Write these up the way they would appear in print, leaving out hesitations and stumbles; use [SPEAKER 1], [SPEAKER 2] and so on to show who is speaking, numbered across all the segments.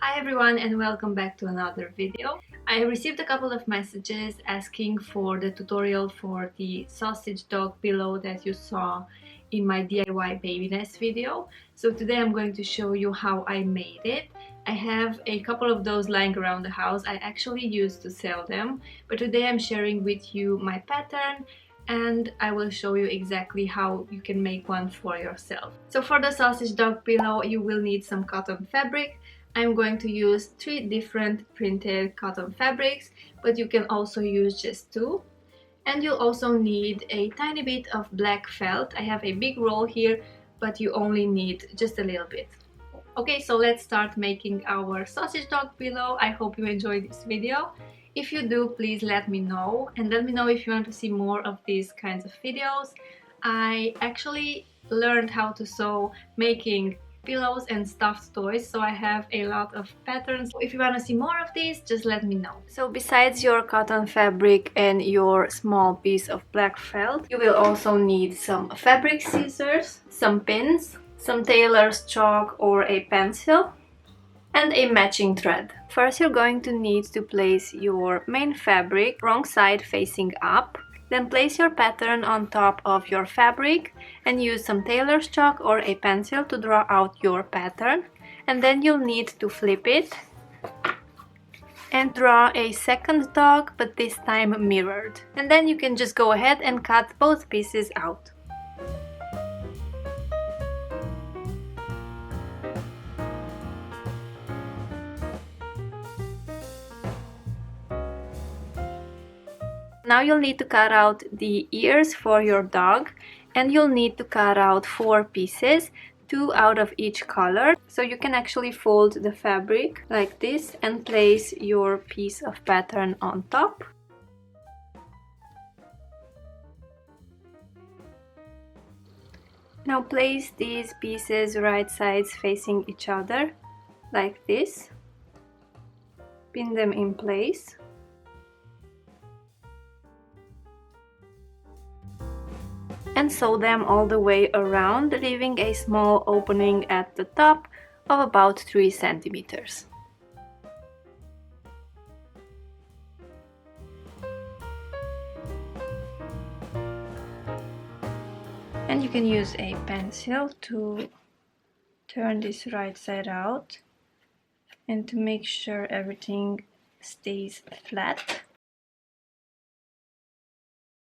[SPEAKER 1] Hi everyone and welcome back to another video. I received a couple of messages asking for the tutorial for the sausage dog pillow that you saw in my DIY baby nest video. So today I'm going to show you how I made it. I have a couple of those lying around the house. I actually used to sell them, but today I'm sharing with you my pattern and I will show you exactly how you can make one for yourself. So for the sausage dog pillow you will need some cotton fabric. I'm going to use 3 different printed cotton fabrics, but you can also use just 2. And you'll also need a tiny bit of black felt. I have a big roll here, but you only need just a little bit. Okay, so let's start making our sausage dog pillow. I hope you enjoyed this video. If you do, please let me know, and let me know if you want to see more of these kinds of videos. I actually learned how to sew making pillows and stuffed toys, so I have a lot of patterns. If you want to see more of these, just let me know. So besides your cotton fabric and your small piece of black felt, you will also need some fabric scissors, some pins, some tailor's chalk or a pencil, and a matching thread. First you're going to need to place your main fabric wrong side facing up. Then place your pattern on top of your fabric and use some tailor's chalk or a pencil to draw out your pattern. And then you'll need to flip it and draw a second dog, but this time mirrored. And then you can just go ahead and cut both pieces out. Now you'll need to cut out the ears for your dog, and you'll need to cut out 4 pieces, 2 out of each color. So you can actually fold the fabric like this and place your piece of pattern on top. Now place these pieces right sides facing each other like this. Pin them in place. And sew them all the way around, leaving a small opening at the top of about 3 centimeters. And you can use a pencil to turn this right side out and to make sure everything stays flat.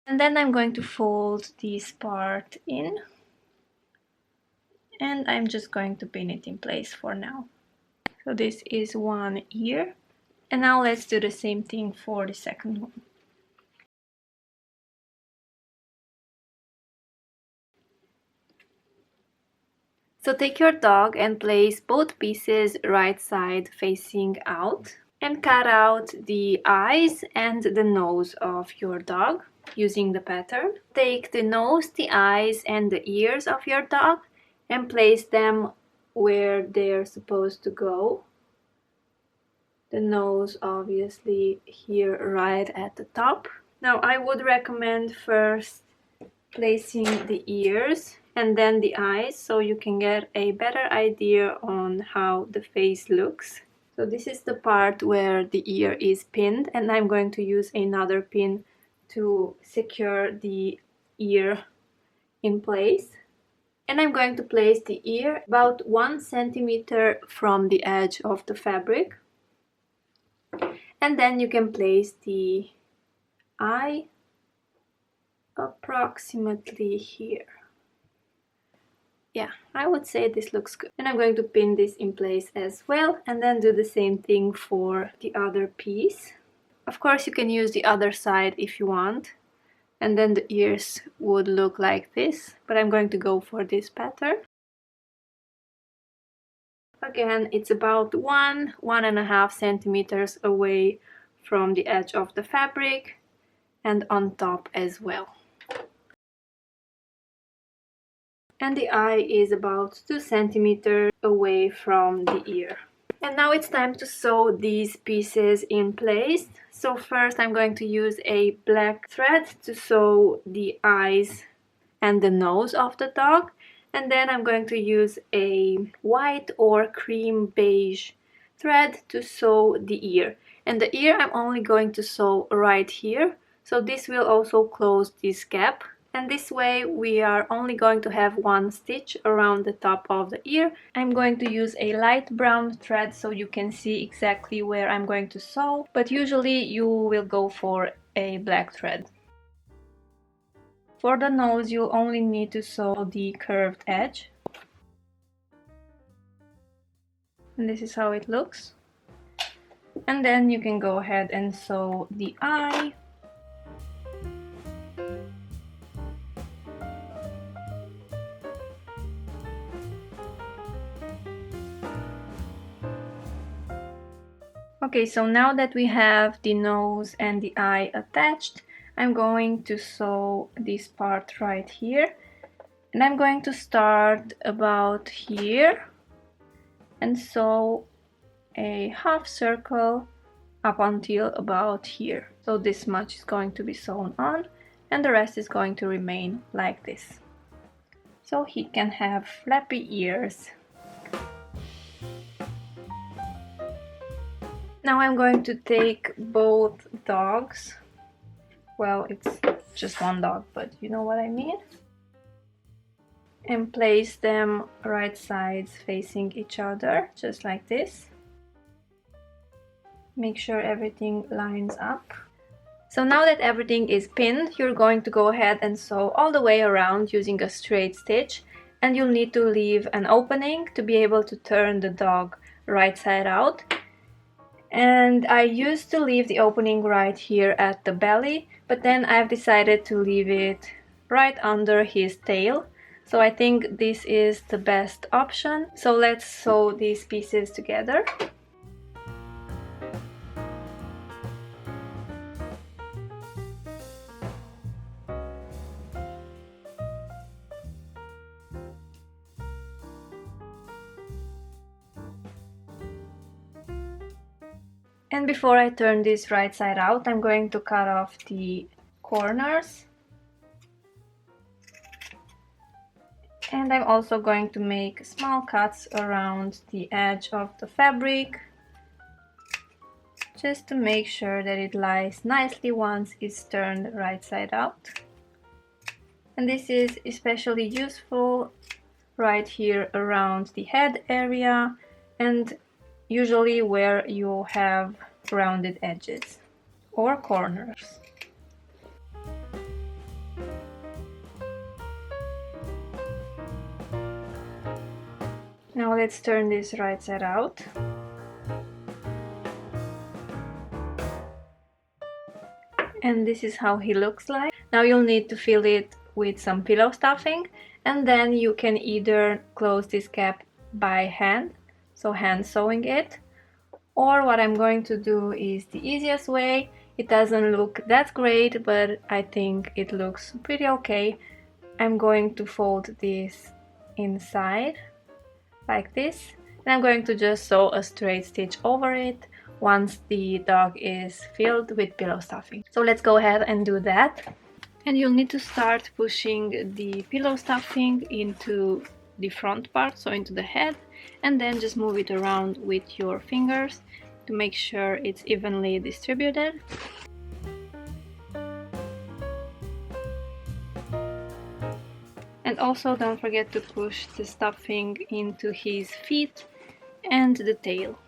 [SPEAKER 1] And then I'm going to fold this part in, and I'm just going to pin it in place for now. So this is one ear, and now let's do the same thing for the second one. So take your dog and place both pieces right side facing out, and cut out the eyes and the nose of your dog using the pattern. Take the nose, the eyes and the ears of your dog and place them where they're supposed to go. The nose obviously here right at the top. Now I would recommend first placing the ears and then the eyes, so you can get a better idea on how the face looks. So this is the part where the ear is pinned, and I'm going to use another pin to secure the ear in place. And I'm going to place the ear about 1 centimeter from the edge of the fabric. And then you can place the eye approximately here. Yeah, I would say this looks good. And I'm going to pin this in place as well, and then do the same thing for the other piece. Of course you can use the other side if you want, and then the ears would look like this, but I'm going to go for this pattern. Again, it's about 1.5 centimeters away from the edge of the fabric and on top as well. And the eye is about 2 centimeters away from the ear. And now it's time to sew these pieces in place. So first I'm going to use a black thread to sew the eyes and the nose of the dog. And then I'm going to use a white or cream beige thread to sew the ear. And the ear I'm only going to sew right here, so this will also close this gap. And this way we are only going to have one stitch around the top of the ear. I'm going to use a light brown thread so you can see exactly where I'm going to sew, but usually you will go for a black thread. For the nose, you'll only need to sew the curved edge. And this is how it looks. And then you can go ahead and sew the eye. Okay, so now that we have the nose and the eye attached, I'm going to sew this part right here. And I'm going to start about here and sew a half circle up until about here. So this much is going to be sewn on and the rest is going to remain like this. So he can have flappy ears. Now I'm going to take both dogs. Well, it's just one dog, but you know what I mean. And place them right sides facing each other, just like this. Make sure everything lines up. So now that everything is pinned, you're going to go ahead and sew all the way around using a straight stitch. And you'll need to leave an opening to be able to turn the dog right side out. And I used to leave the opening right here at the belly, but then I've decided to leave it right under his tail. So I think this is the best option. So let's sew these pieces together. And before I turn this right side out, I'm going to cut off the corners. And I'm also going to make small cuts around the edge of the fabric, just to make sure that it lies nicely once it's turned right side out. And this is especially useful right here around the head area and usually where you have rounded edges or corners. Now let's turn this right side out. And this is how he looks like. Now you'll need to fill it with some pillow stuffing, and then you can either close this gap by hand, so hand sewing it, or what I'm going to do is the easiest way. It doesn't look that great, but I think it looks pretty okay. I'm going to fold this inside like this, and I'm going to just sew a straight stitch over it once the dog is filled with pillow stuffing. So let's go ahead and do that. And you'll need to start pushing the pillow stuffing into the front part, so into the head, and then just move it around with your fingers to make sure it's evenly distributed. And also don't forget to push the stuffing into his feet and the tail.